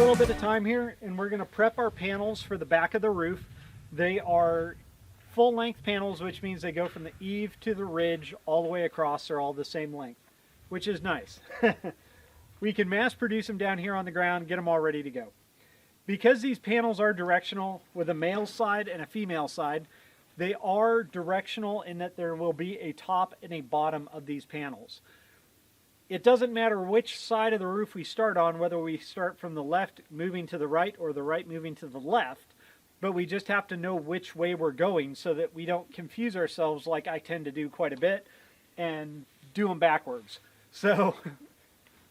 little bit of time here and we're going to prep our panels for the back of the roof. They are full length panels, which means they go from the eave to the ridge all the way across. They're all the same length, which is nice. We can mass produce them down here on the ground, get them all ready to go. Because these panels are directional with a male side and a female side, they are directional in that there will be a top and a bottom of these panels. It doesn't matter which side of the roof we start on, whether we start from the left moving to the right or the right moving to the left, but we just have to know which way we're going so that we don't confuse ourselves like I tend to do quite a bit and do them backwards. So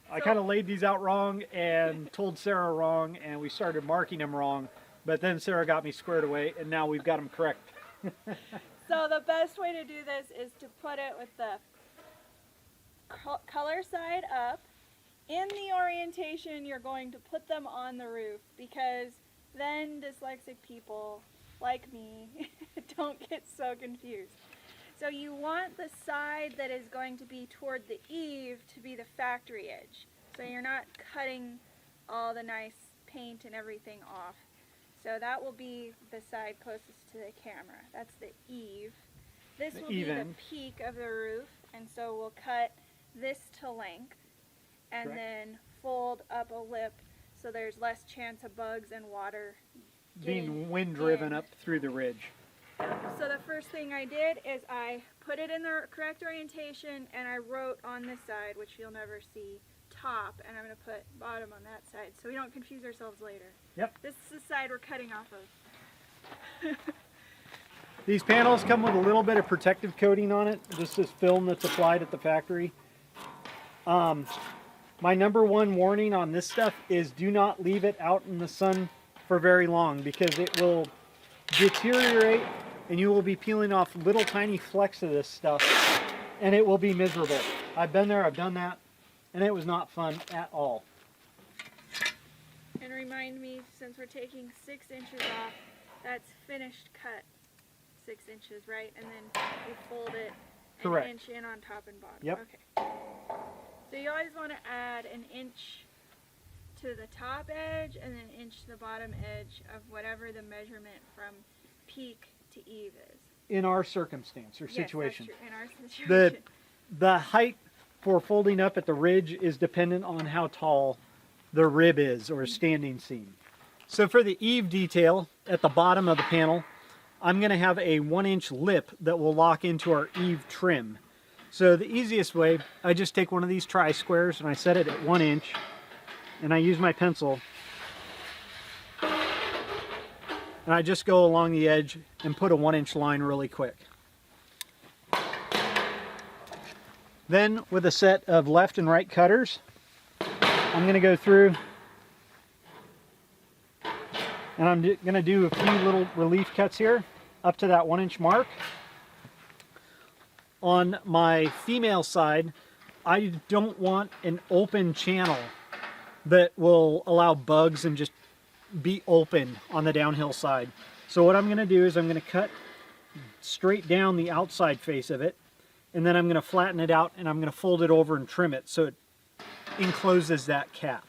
I kind of laid these out wrong and told Sarah wrong, and we started marking them wrong, but then Sarah got me squared away and now we've got them correct. So the best way to do this is to put it with the color side up. In the orientation, you're going to put them on the roof, because then dyslexic people like me don't get so confused. So you want the side that is going to be toward the eave to be the factory edge, so you're not cutting all the nice paint and everything off. So that will be the side closest to the camera. That's the eave. This will be the peak of the roof, and so we'll cut this to length and then fold up a lip so there's less chance of bugs and water being wind driven up through the ridge. So the first thing I did is I put it in the correct orientation and I wrote on this side, which you'll never see, top, and I'm going to put bottom on that side so we don't confuse ourselves later. Yep. This is the side we're cutting off of. These panels come with a little bit of protective coating on it. This is film that's applied at the factory. My number one warning on this stuff is do not leave it out in the sun for very long, because it will deteriorate and you will be peeling off little tiny flecks of this stuff and it will be miserable. I've been there, I've done that, and it was not fun at all. And remind me, since we're taking 6 inches off, that's finished cut 6 inches, right? And then we fold it an inch in on top and bottom. Yep. Okay. So you always want to add an inch to the top edge and then an inch to the bottom edge of whatever the measurement from peak to eave is. In our circumstance or situation. Yes, that's true. In our situation. The height for folding up at the ridge is dependent on how tall the rib is, or standing seam. So for the eave detail at the bottom of the panel, I'm going to have a 1-inch lip that will lock into our eave trim. So the easiest way, I just take one of these tri-squares and I set it at 1 inch, and I use my pencil and I just go along the edge and put a 1-inch line really quick. Then with a set of left and right cutters, I'm going to go through and I'm going to do a few little relief cuts here up to that 1-inch mark. On my female side, I don't want an open channel that will allow bugs and just be open on the downhill side. So what I'm going to do is I'm going to cut straight down the outside face of it, and then I'm going to flatten it out and I'm going to fold it over and trim it so it encloses that cap.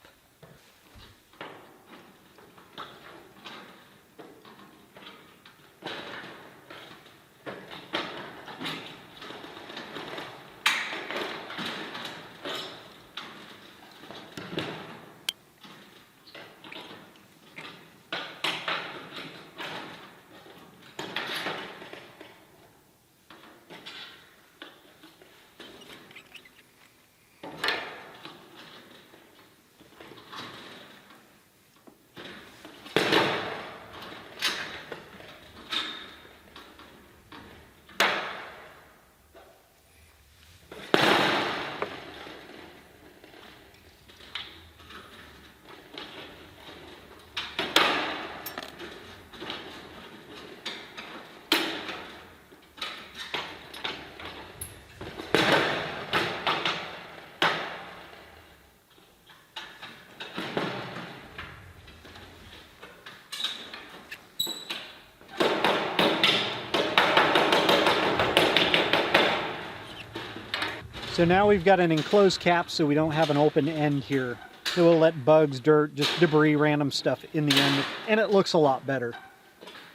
So now we've got an enclosed cap so we don't have an open end here It will let bugs, dirt, just debris, random stuff in the end, and it looks a lot better.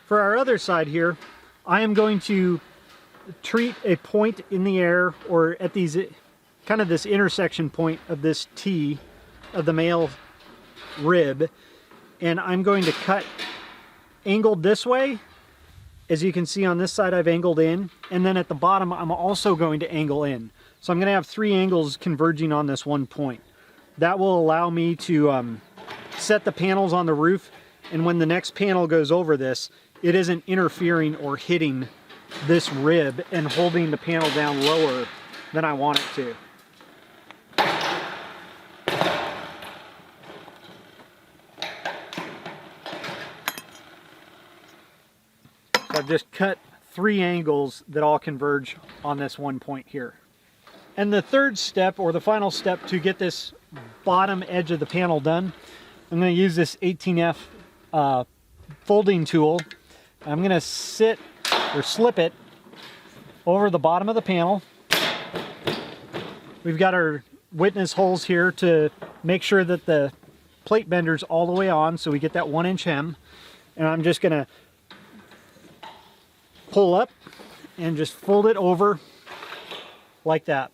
For our other side here, I am going to treat a point in the air, or at these, kind of this intersection point of this T of the male rib, and I'm going to cut angled this way. As you can see on this side, I've angled in, and then at the bottom I'm also going to angle in. So I'm going to have 3 angles converging on this one point. That will allow me to set the panels on the roof, and when the next panel goes over this, it isn't interfering or hitting this rib and holding the panel down lower than I want it to. So I've just cut 3 angles that all converge on this one point here. And the third step, or the final step, to get this bottom edge of the panel done, I'm going to use this 18F folding tool. I'm going to slip it over the bottom of the panel. We've got our witness holes here to make sure that the plate bender's all the way on, so we get that 1-inch hem. And I'm just going to pull up and just fold it over like that.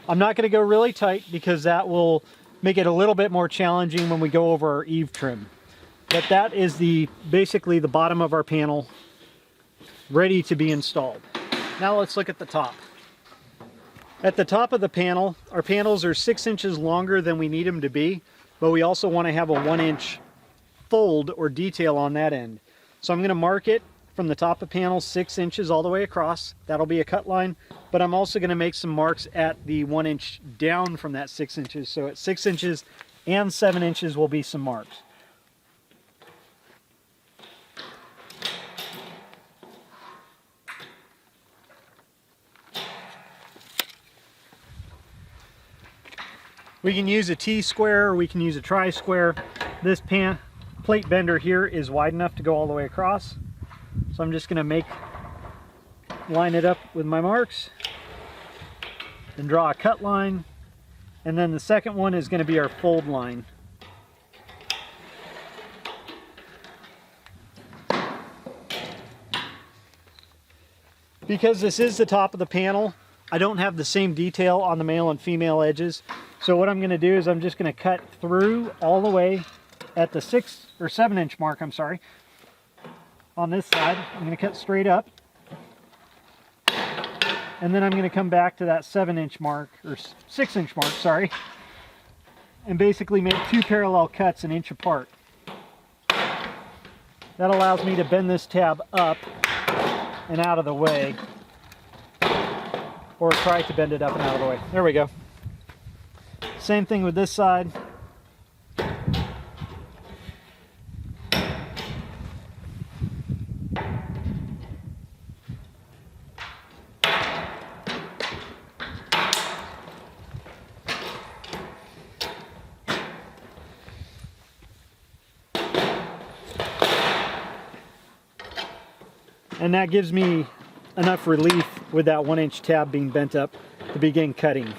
I'm not going to go really tight because that will make it a little bit more challenging when we go over our eave trim. But that is basically the bottom of our panel ready to be installed. Now let's look at the top. At the top of the panel, our panels are 6 inches longer than we need them to be, but we also want to have a 1-inch fold or detail on that end. So I'm going to mark it from the top of panel 6 inches all the way across. That'll be a cut line, but I'm also going to make some marks at the 1 inch down from that 6 inches. So at 6 inches and 7 inches will be some marks. We can use a T-square, or we can use a tri-square. This plate bender here is wide enough to go all the way across. So I'm just going to line it up with my marks and draw a cut line. And then the second one is going to be our fold line. Because this is the top of the panel, I don't have the same detail on the male and female edges. So what I'm going to do is I'm just going to cut through all the way at the 6 or 7 inch mark, I'm sorry. On this side, I'm going to cut straight up. And then I'm going to come back to that 7 inch mark, or 6 inch mark, sorry. And basically make 2 parallel cuts 1 inch apart. That allows me to bend this tab up and out of the way. Or try to bend it up and out of the way. There we go. Same thing with this side. And that gives me enough relief with that 1 inch tab being bent up to begin cutting.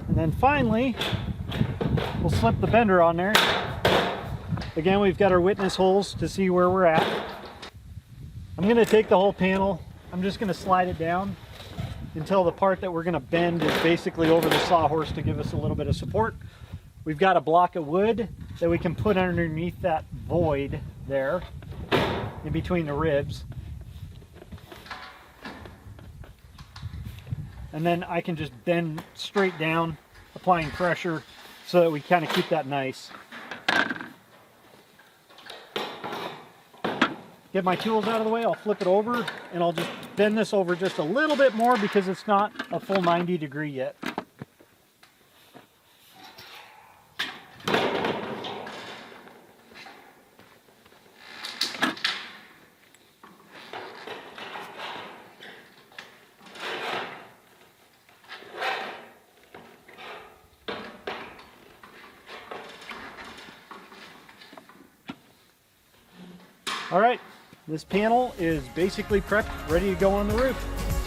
And then finally, we'll slip the bender on there. Again, we've got our witness holes to see where we're at. I'm going to take the whole panel, I'm just going to slide it down until the part that we're going to bend is basically over the sawhorse to give us a little bit of support. We've got a block of wood that we can put underneath that void there in between the ribs. And then I can just bend straight down, applying pressure so that we kind of keep that nice. Get my tools out of the way, I'll flip it over, and I'll just bend this over just a little bit more because it's not a full 90 degree yet. All right, this panel is basically prepped, ready to go on the roof.